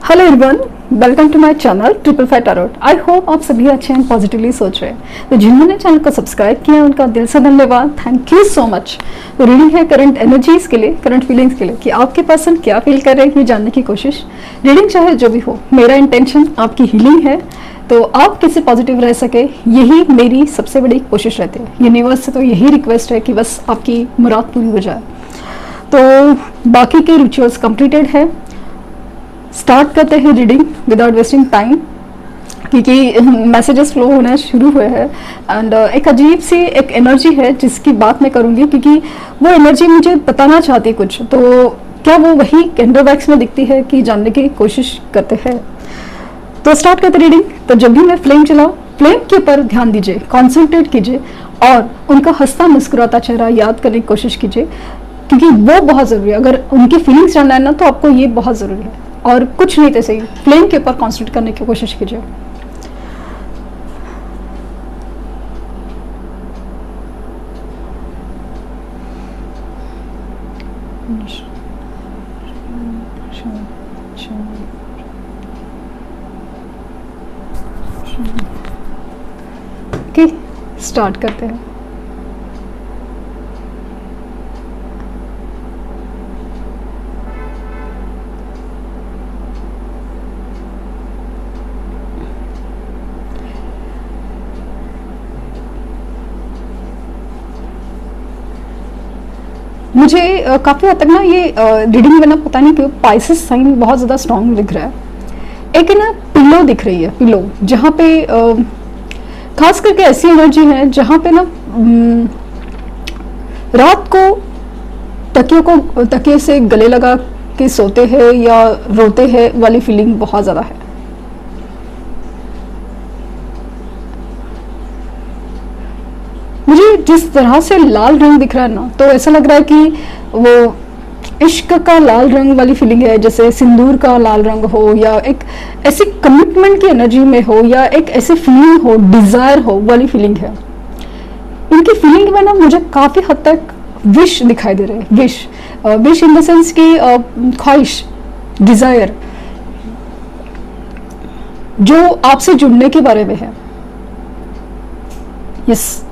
Hello everyone, welcome to my channel triple five tarot. I hope आप सभी अच्छे हैं, पॉजिटिवली सोच रहे हैं। तो जिन्होंने चैनल को सब्सक्राइब किया उनका दिल से धन्यवाद, थैंक यू सो मच। तो रीडिंग है करंट एनर्जीज के लिए, करंट फीलिंग्स के लिए कि आपके पर्सन क्या फील कर रहे हैं ये जानने की कोशिश। रीडिंग चाहे जो भी हो, मेरा इंटेंशन आपकी हीलिंग है, तो आप कैसे पॉजिटिव रह सके यही मेरी सबसे बड़ी कोशिश रहती है। यूनिवर्स से तो यही रिक्वेस्ट है कि बस आपकी मुराद पूरी हो जाए। तो बाकी के रिचुअल्स कंप्लीटेड है, स्टार्ट करते हैं रीडिंग विदाउट वेस्टिंग टाइम, क्योंकि मैसेजेस फ्लो होना शुरू हुए हैं। एंड एक अजीब सी एक एनर्जी है जिसकी बात मैं करूंगी, क्योंकि वो एनर्जी मुझे बताना चाहती है कुछ। तो क्या वो वही कैंडल वैक्स में दिखती है कि जानने की कोशिश करते हैं। तो स्टार्ट करते रीडिंग। तो जब भी मैं फ्लेम चलाऊं, फ्लेम के ऊपर ध्यान दीजिए, कॉन्सेंट्रेट कीजिए और उनका हंसता मुस्कुराता चेहरा याद करने की कोशिश कीजिए, क्योंकि वो बहुत ज़रूरी है। अगर उनकी फीलिंग्स जानना है ना, तो आपको ये बहुत ज़रूरी है। और कुछ नहीं तो सही, फ्लेम के ऊपर कॉन्सेंट्रेट करने की कोशिश कीजिए। ओके, स्टार्ट करते हैं। मुझे काफ़ी हद तक ना ये रीडिंग में ना पता नहीं क्यों पाइसेस साइन बहुत ज़्यादा स्ट्रॉन्ग दिख रहा है। एक ना पिलो दिख रही है, पिलो, जहाँ पे खास करके ऐसी एनर्जी है जहाँ पे ना रात को तकिए से गले लगा के सोते हैं या रोते हैं वाली फीलिंग बहुत ज़्यादा है। मुझे जिस तरह से लाल रंग दिख रहा है ना, तो ऐसा लग रहा है कि वो इश्क का लाल रंग वाली फीलिंग है, जैसे सिंदूर का लाल रंग हो, या एक ऐसी कमिटमेंट की एनर्जी में हो, या एक ऐसी फीलिंग हो, डिजायर हो वाली फीलिंग है। इनकी फीलिंग में ना मुझे काफी हद तक विश दिखाई दे रहे हैं। विश इन द सेंस की ख्वाहिश, डिजायर, जो आपसे जुड़ने के बारे में है। यस,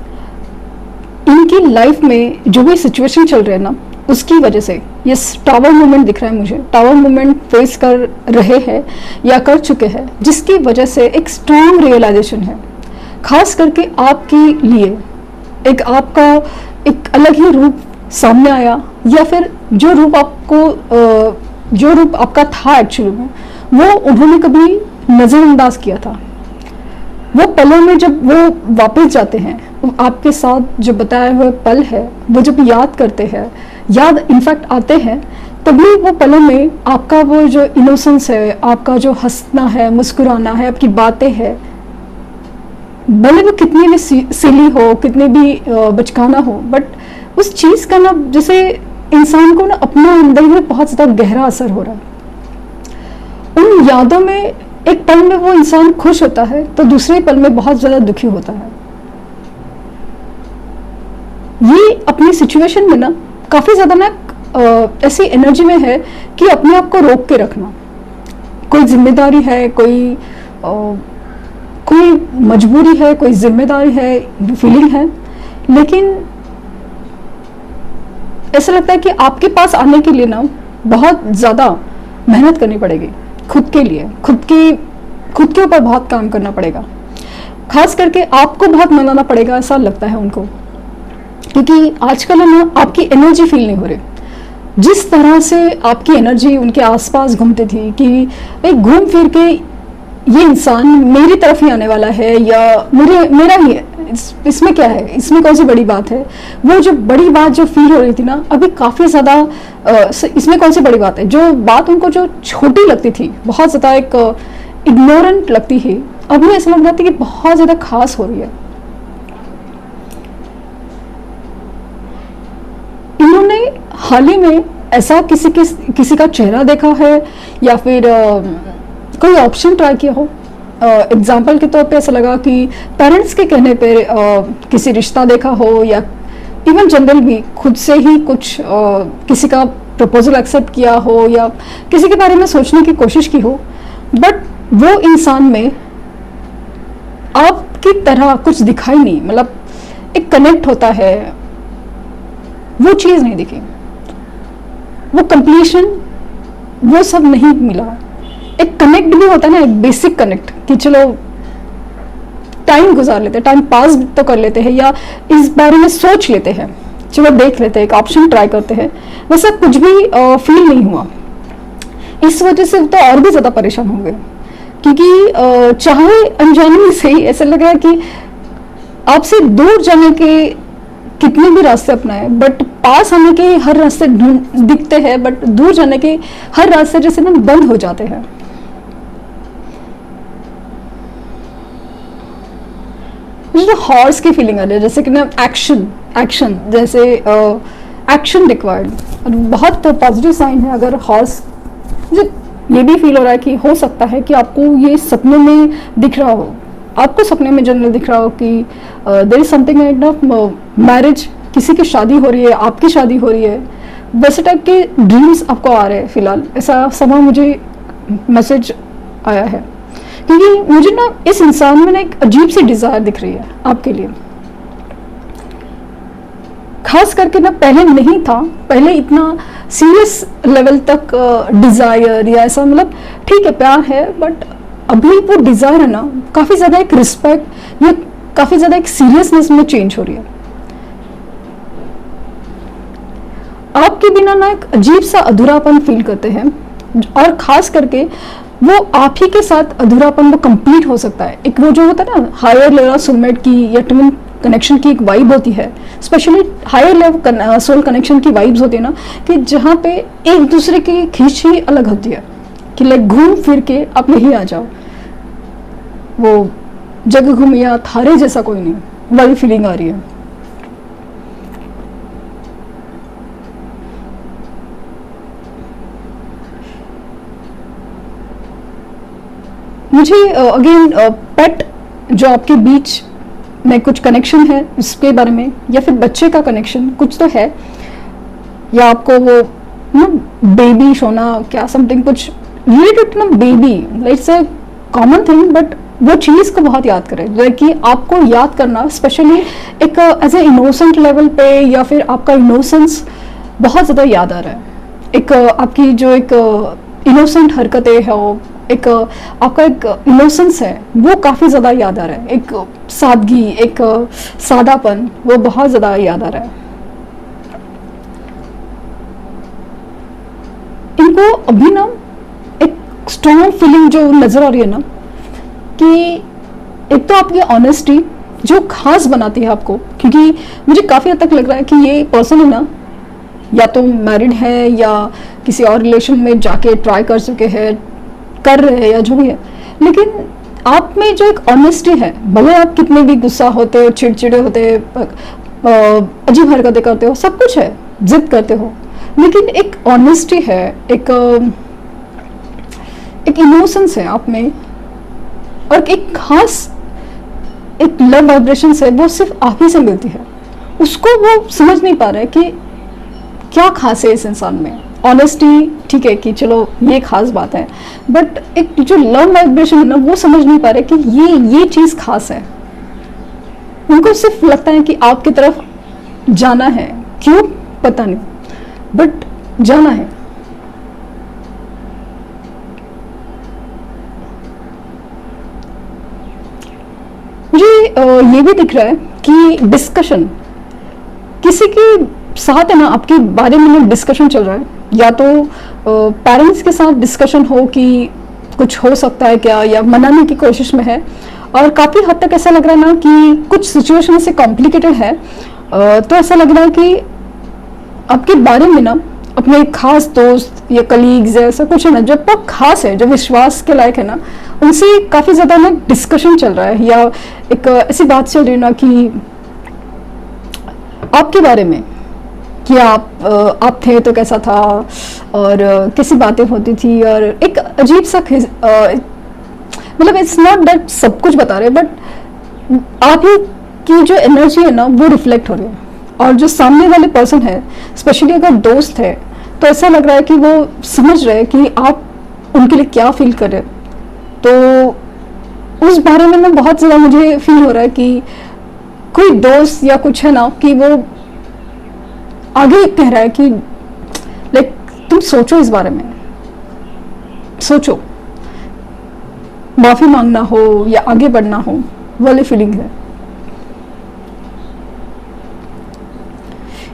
इनकी लाइफ में जो भी सिचुएशन चल रहे हैं ना, उसकी वजह से ये टावर मूवमेंट दिख रहा है मुझे। टावर मूवमेंट फेस कर रहे हैं या कर चुके हैं, जिसकी वजह से एक स्ट्रॉन्ग रियलाइजेशन है। खास करके आपके लिए एक आपका एक अलग ही रूप सामने आया, या फिर जो रूप आपका था एक्चुअली में, वो उन्होंने कभी नज़रअंदाज किया था। वो पलों में जब वो वापस जाते हैं, आपके साथ जो बताए हुए पल है, वो जब याद करते हैं, याद इनफैक्ट आते हैं, तभी वो पलों में आपका वो जो इनोसेंस है, आपका जो हंसना है, मुस्कुराना है, आपकी बातें हैं, भले वो कितनी भी सिली हो, कितनी भी बचकाना हो, बट उस चीज़ का ना जैसे इंसान को ना अपना अंदर में बहुत ज़्यादा गहरा असर हो रहा है। उन यादों में एक पल में वो इंसान खुश होता है, तो दूसरे पल में बहुत ज़्यादा दुखी होता है। ये अपनी सिचुएशन में ना काफ़ी ज़्यादा ना ऐसी एनर्जी में है कि अपने आप को रोक के रखना। कोई जिम्मेदारी है, कोई मजबूरी है, कोई जिम्मेदारी है, फीलिंग है, लेकिन ऐसा लगता है कि आपके पास आने के लिए ना बहुत ज़्यादा मेहनत करनी पड़ेगी खुद के लिए, खुद के ऊपर बहुत काम करना पड़ेगा। खास करके आपको बहुत मनाना पड़ेगा, ऐसा लगता है उनको, क्योंकि आजकल ना आपकी एनर्जी फील नहीं हो रही। जिस तरह से आपकी एनर्जी उनके आसपास घूमती थी कि भाई घूम फिर के ये इंसान मेरी तरफ ही आने वाला है, या मेरा ही है, इसमें क्या है, इसमें कौन सी बड़ी बात है। वो जो बड़ी बात जो फील हो रही थी ना, अभी काफ़ी ज़्यादा इसमें कौन सी बड़ी बात है, जो बात उनको जो छोटी लगती थी, बहुत ज़्यादा एक इग्नोरेंट लगती है, अभी ऐसा लग रहा था कि बहुत ज़्यादा खास हो रही है। इन्होंने हाल ही में ऐसा किसी का चेहरा देखा है, या फिर कोई ऑप्शन ट्राई किया हो। एग्जाम्पल के तौर पे ऐसा लगा कि पेरेंट्स के कहने पे किसी रिश्ता देखा हो, या इवन जनरल भी खुद से ही कुछ किसी का प्रपोजल एक्सेप्ट किया हो, या किसी के बारे में सोचने की कोशिश की हो, बट वो इंसान में आपकी तरह कुछ दिखाई नहीं, मतलब एक कनेक्ट होता है, वो चीज़ नहीं दिखी, वो कंप्लीशन, वो सब नहीं मिला। एक कनेक्ट भी होता है ना, एक बेसिक कनेक्ट कि चलो टाइम गुजार लेते हैं, टाइम पास तो कर लेते हैं, या इस बारे में सोच लेते हैं, चलो देख लेते हैं, एक ऑप्शन ट्राई करते हैं, वैसा कुछ भी फील नहीं हुआ। इस वजह से तो और भी ज़्यादा परेशान हो गए, क्योंकि चाहे अनजाने में से ही ऐसा लग रहा है कि आपसे दूर जाने के कितने भी रास्ते अपनाए, बट पास आने के हर रास्ते दिखते हैं, बट दूर जाने के हर रास्ते जैसे ना बंद हो जाते हैं। मुझे तो हॉर्स की फीलिंग आ रही है, जैसे कि ना एक्शन जैसे एक्शन रिक्वायर्ड, और बहुत पॉजिटिव साइन है अगर हॉर्स। मुझे ये भी फील हो रहा है कि हो सकता है कि आपको ये सपने में दिख रहा हो, आपको सपने में जनरल दिख रहा हो कि देयर इज समथिंग लाइक ना मैरिज, किसी की शादी हो रही है, आपकी शादी हो रही है, वैसे टाइप के ड्रीम्स आपको आ रहे हैं फिलहाल। ऐसा समय मुझे मैसेज आया है, क्योंकि मुझे ना इस इंसान में ना एक अजीब सी डिज़ायर दिख रही है आपके लिए, खास करके ना पहले नहीं था, पहले इतना सीरियस लेवल तक डिज़ायर या ऐसा, मतलब ठीक है प्यार है, बट अभी वो डिज़ायर है ना काफ़ी ज़्यादा एक रिस्पेक्ट या काफ़ी ज़्यादा एक सीरियसनेस में चेंज हो रही है। आपके बिना ना एक अजीब सा अधूरापन फील करते हैं, और ख़ास करके वो आप ही के साथ अधूरापन वो कंप्लीट हो सकता है। एक वो जो होता है ना हायर लेवल सोलमेट की या ट्विन कनेक्शन की एक वाइब होती है, specially higher level soul connection की वाइब्स होती है ना, कि जहाँ पे एक दूसरे की खींच ही अलग होती है, कि लाइक घूम फिर के आप यहीं आ जाओ, वो जग घूमिया थारे जैसा कोई नहीं, वाली फीलिंग आ रही है। मुझे अगेन पेट जो आपके बीच में कुछ कनेक्शन है उसके बारे में, या फिर बच्चे का कनेक्शन कुछ तो है, या आपको वो ना बेबी सोना क्या समथिंग कुछ रिलेटेड ना baby, it's a common thing, but वो चीज़ को बहुत याद करें, जो कि आपको याद करना स्पेशली एक एज ए इनोसेंट लेवल पे, या फिर आपका इनोसेंस बहुत ज़्यादा याद आ रहा है। एक आपकी जो एक इनोसेंट हरकतें हो, एक आपका एक इनोसेंस है, वो काफ़ी ज़्यादा याद आ रहा है, एक सादगी, एक सादापन, वो बहुत ज़्यादा याद आ रहा है। इनको अभी ना एक स्ट्रॉन्ग फीलिंग जो नज़र आ रही है ना, कि एक तो आपकी ऑनेस्टी जो खास बनाती है आपको, क्योंकि मुझे काफ़ी हद तक लग रहा है कि ये पर्सन है ना या तो मैरिड है या किसी और रिलेशन में जाके ट्राई कर चुके हैं, कर रहे हैं, या जो भी है, लेकिन आप में जो एक ऑनेस्टी है, भले आप कितने भी गुस्सा होते हो, चिड़चिड़े होते, अजीब हरकतें करते हो, सब कुछ है, जिद करते हो, लेकिन एक ऑनेस्टी है, एक इमोशंस है आप में, और एक खास एक लव वाइब्रेशन है, वो सिर्फ आप ही से मिलती है। उसको वो समझ नहीं पा रहा है कि क्या खास है इस इंसान में। ऑनेस्टी ठीक है कि चलो ये खास बात है, बट एक जो लव वाइब्रेशन है ना, वो समझ नहीं पा रहे कि ये चीज़ खास है। उनको सिर्फ लगता है कि आपकी तरफ जाना है, क्यों पता नहीं, बट जाना है। मुझे ये भी दिख रहा है कि डिस्कशन किसी के साथ है ना, आपके बारे में डिस्कशन चल रहा है, या तो पेरेंट्स के साथ डिस्कशन हो कि कुछ हो सकता है क्या, या मनाने की कोशिश में है, और काफ़ी हद तक ऐसा लग रहा है ना कि कुछ सिचुएशन से कॉम्प्लिकेटेड है। तो ऐसा लग रहा है कि आपके बारे में ना अपने खास दोस्त या कलीग्स या ऐसा कुछ है ना जो बहुत खास है, जो विश्वास के लायक है ना, उनसे काफ़ी ज़्यादा ना डिस्कशन चल रहा है, या एक ऐसी बात चल रही है ना कि आपके बारे में, कि आप थे तो कैसा था, और कैसी बातें होती थी, और एक अजीब सा मतलब इट्स नॉट दैट सब कुछ बता रहे, बट आप ही की जो एनर्जी है ना वो रिफ्लेक्ट हो रही है, और जो सामने वाले पर्सन है, स्पेशली अगर दोस्त है, तो ऐसा लग रहा है कि वो समझ रहे हैं कि आप उनके लिए क्या फील कर रहे हैं, तो उस बारे में ना बहुत ज़्यादा मुझे फील हो रहा है कि कोई दोस्त या कुछ है ना कि वो आगे कह रहा है कि लाइक तुम सोचो इस बारे में, सोचो, माफी मांगना हो या आगे बढ़ना हो, वाली फीलिंग है।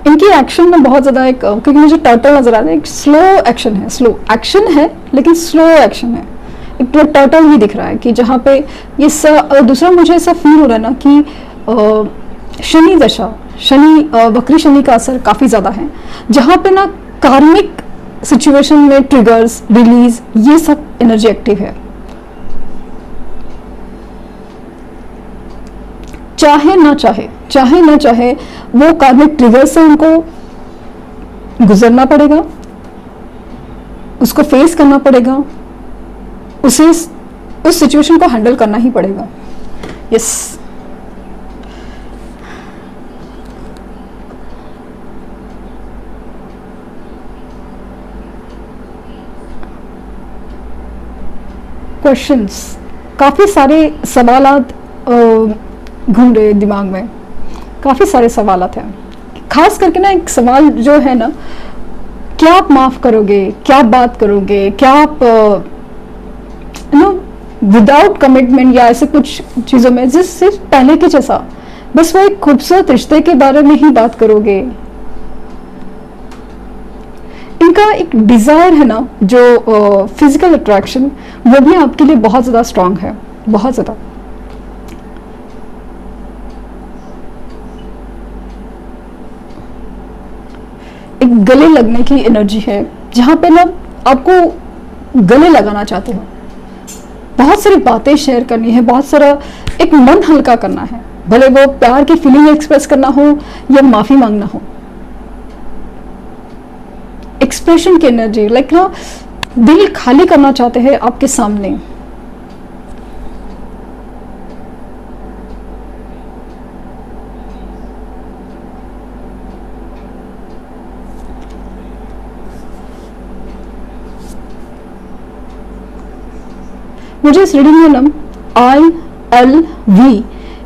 इनकी एक्शन में बहुत ज्यादा एक, क्योंकि मुझे टर्टल नजर आ रहा है, एक स्लो एक्शन है, स्लो एक्शन है लेकिन स्लो एक्शन है। एक तो टर्टल भी दिख रहा है कि जहाँ पे ये दूसरा मुझे ऐसा फील हो रहा है ना कि शनि दशा, शनि वक्री शनि का असर काफी ज्यादा है, जहाँ पे ना कार्मिक सिचुएशन में ट्रिगर्स, रिलीज, ये सब एनर्जी एक्टिव है। चाहे ना चाहे वो कार्मिक ट्रिगर से उनको गुजरना पड़ेगा, उसको फेस करना पड़ेगा, उसे उस सिचुएशन को हैंडल करना ही पड़ेगा। यस, क्वेश्चंस, काफी सारे सवालात घूम रहे दिमाग में, काफी सारे सवालात हैं। खास करके ना एक सवाल जो है ना, क्या आप माफ करोगे, क्या आप बात करोगे, क्या आप नो विदाउट कमिटमेंट या ऐसे कुछ चीजों में जिस सिर्फ पहले के जैसा बस वो एक खूबसूरत रिश्ते के बारे में ही बात करोगे। इनका एक डिजायर है ना, जो फिजिकल अट्रैक्शन, वो भी आपके लिए बहुत ज्यादा स्ट्रांग है, बहुत ज्यादा। एक गले लगने की एनर्जी है, जहां पे ना आपको गले लगाना चाहते हो, बहुत सारी बातें शेयर करनी है, बहुत सारा एक मन हल्का करना है, भले वो प्यार की फीलिंग एक्सप्रेस करना हो या माफी मांगना हो। एक्सप्रेशन की एनर्जी, लाइक ना दिल खाली करना चाहते हैं आपके सामने। मुझे इस रीडिंग में ना ILV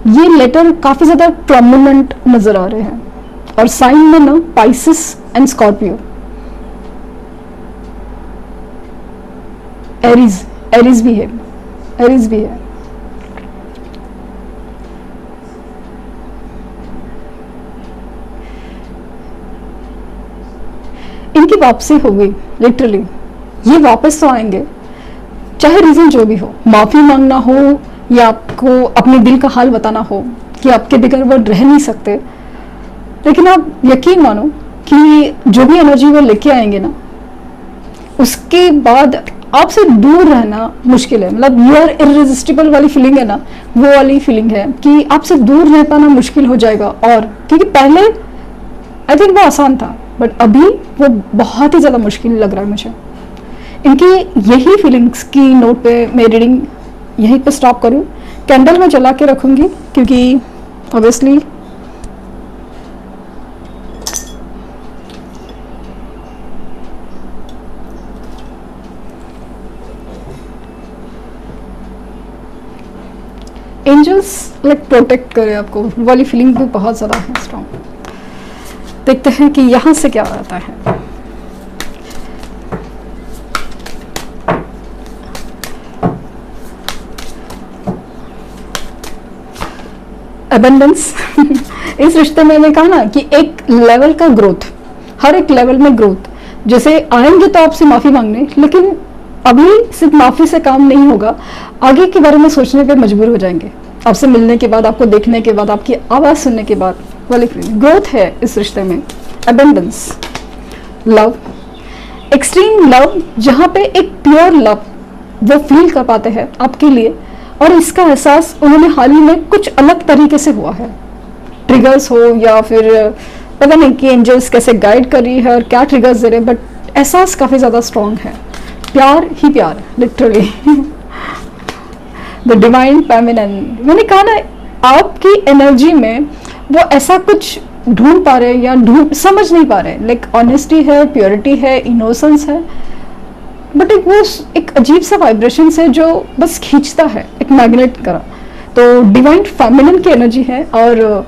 ये लेटर काफी ज्यादा प्रोमिनेंट नजर आ रहे हैं, और साइन में ना पाइसिस एंड स्कॉर्पियो, एरीज भी है, एरीज भी है। इनकी वापसी होगी, लिटरली ये वापस तो आएंगे, चाहे रीजन जो भी हो, माफी मांगना हो या आपको अपने दिल का हाल बताना हो कि आपके बगैर वो रह नहीं सकते। लेकिन आप यकीन मानो कि जो भी एनर्जी वो लेके आएंगे ना, उसके बाद आपसे दूर रहना मुश्किल है। मतलब यू आर इररेजिस्टिबल वाली फीलिंग है ना, वो वाली फीलिंग है कि आपसे दूर रह पाना मुश्किल हो जाएगा। और क्योंकि पहले आई थिंक वो आसान था, बट अभी वो बहुत ही ज्यादा मुश्किल लग रहा है मुझे। इनकी यही फीलिंग्स की नोट पे मैं रीडिंग यहीं पे स्टॉप करूं। कैंडल में जला के रखूंगी क्योंकि ऑब्वियसली एंजल्स लाइक प्रोटेक्ट करे आपको, वाली फीलिंग भी बहुत ज़्यादा है स्ट्रॉन्ग। देखते हैं कि यहाँ से क्या आता है। अबंडेंस इस रिश्ते में मैंने कहा ना कि एक लेवल का ग्रोथ, हर एक लेवल में ग्रोथ। जैसे आएंगे तो आपसे माफी मांगने, लेकिन अभी सिर्फ माफी से काम नहीं होगा, आगे के बारे में सोचने पे मजबूर हो जाएंगे। आपसे मिलने के बाद, आपको देखने के बाद, आपकी आवाज सुनने के बाद वाली ग्रोथ है इस रिश्ते में। अबंडेंस, लव, एक्सट्रीम लव, जहाँ पे एक प्योर लव वो फील कर पाते हैं आपके लिए, और इसका एहसास उन्होंने हाल ही में कुछ अलग तरीके से हुआ है। ट्रिगर्स हो या फिर पता नहीं कि एंजल्स कैसे गाइड कर रही है और क्या ट्रिगर्स दे रहे हैं, बट एहसास काफी ज्यादा स्ट्रांग है। प्यार ही प्यार, लिटरली द डिवाइन फेमिनिन। मैंने कहा ना, आपकी एनर्जी में वो ऐसा कुछ ढूंढ पा रहे हैं या समझ नहीं पा रहे, लाइक ऑनेस्टी है, प्योरिटी है, इनोसेंस है, बट एक वो एक अजीब सा वाइब्रेशन है जो बस खींचता है, एक मैग्नेट की तरह। तो डिवाइन फेमिनिन की एनर्जी है, और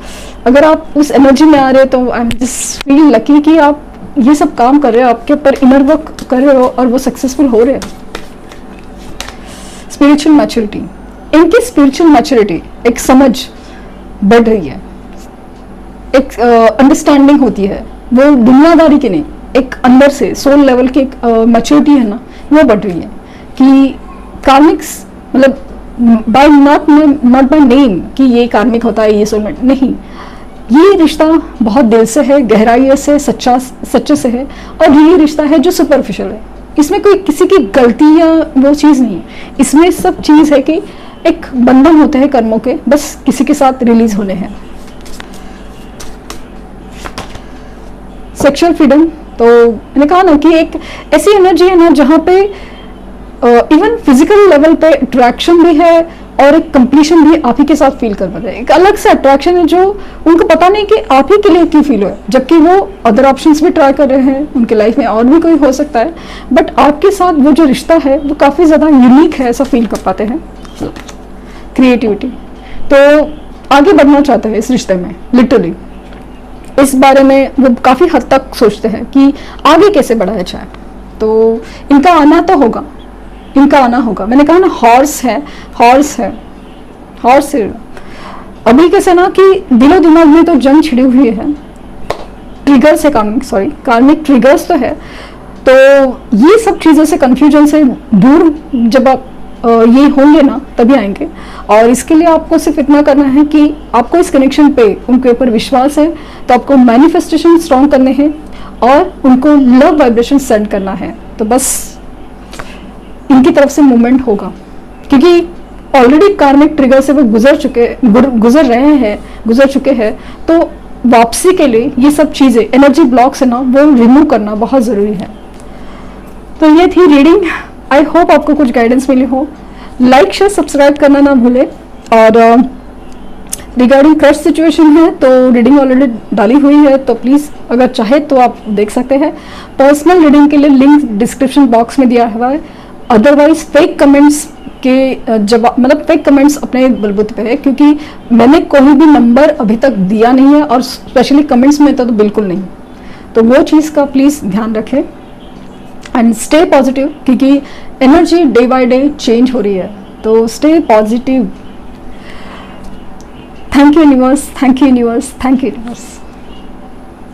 अगर आप उस एनर्जी में आ रहे हो तो I am just feel lucky कि आप ये सब काम कर रहे हो, आपके ऊपर इनर वर्क कर रहे हो और वो सक्सेसफुल हो रहे हैं। स्पिरिचुअल मैच्योरिटी, इनकी स्पिरिचुअल मैच्योरिटी, एक समझ बढ़ रही है, एक अंडरस्टैंडिंग होती है, वो दुनियादारी की नहीं, एक अंदर से सोल लेवल की एक मैच्योरिटी है ना, वो बढ़ रही है कि कार्मिक्स मतलब बाय नॉट बाय नेम कि ये कार्मिक होता है, ये सोलमेट नहीं, ये रिश्ता बहुत दिल से है, गहराई से, सच्चे से है, और ये रिश्ता है जो सुपरफिशियल है। इसमें कोई किसी की गलती या वो चीज़ नहीं है, इसमें सब चीज़ है कि एक बंधन होते हैं कर्मों के, बस किसी के साथ रिलीज होने हैं। सेक्सुअल फ्रीडम, तो मैंने कहा ना कि एक ऐसी एनर्जी है ना जहाँ पे इवन फिजिकल लेवल पे अट्रैक्शन भी है और एक कंप्लीशन भी आप ही के साथ फील कर पाते हैं। एक अलग से अट्रैक्शन है जो उनको पता नहीं कि आप ही के लिए क्यों फील हो, जबकि वो अदर ऑप्शंस भी ट्राई कर रहे हैं, उनके लाइफ में और भी कोई हो सकता है, बट आपके साथ वो जो रिश्ता है वो काफ़ी ज़्यादा यूनिक है, ऐसा फील कर पाते हैं। क्रिएटिविटी, तो आगे बढ़ना चाहते हैं इस रिश्ते में, लिटरली इस बारे में वो काफ़ी हद तक सोचते हैं कि आगे कैसे बढ़ाया जाए। तो इनका आना तो होगा, इनका आना होगा। मैंने कहा ना हॉर्स है, अभी कैसे ना कि दिलो दिमाग में तो जंग छिड़ी हुई है, ट्रिगर्स है, कार्मिक ट्रिगर्स तो है। तो ये सब चीज़ों से, कन्फ्यूजन से दूर जब आप ये होंगे ना तभी आएंगे। और इसके लिए आपको सिर्फ इतना करना है कि आपको इस कनेक्शन पे उनके ऊपर विश्वास है, तो आपको मैनिफेस्टेशन स्ट्रॉन्ग करने हैं और उनको लव वाइब्रेशन सेंड करना है। तो बस इनकी तरफ से मूवमेंट होगा, क्योंकि ऑलरेडी कार्मिक ट्रिगर से वो गुजर चुके हैं। तो वापसी के लिए ये सब चीज़ें, एनर्जी ब्लॉक्स है ना, वो रिमूव करना बहुत ज़रूरी है। तो ये थी रीडिंग, आई होप आपको कुछ गाइडेंस मिली हो। लाइक शेयर सब्सक्राइब करना ना भूले। और रिगार्डिंग क्रश सिचुएशन है तो रीडिंग ऑलरेडी डाली हुई है, तो प्लीज़ अगर चाहे तो आप देख सकते हैं। पर्सनल रीडिंग के लिए लिंक डिस्क्रिप्शन बॉक्स में दिया हुआ है। अदरवाइज फेक कमेंट्स के जवाब, मतलब फेक कमेंट्स अपने बलबूते पे है, क्योंकि मैंने कोई भी नंबर अभी तक दिया नहीं है, और स्पेशली कमेंट्स में तो बिल्कुल नहीं। तो वो चीज़ का प्लीज़ ध्यान रखें एंड स्टे पॉजिटिव, क्योंकि energy day by day change हो रही है। तो stay positive. Thank you universe, thank you universe, thank you universe.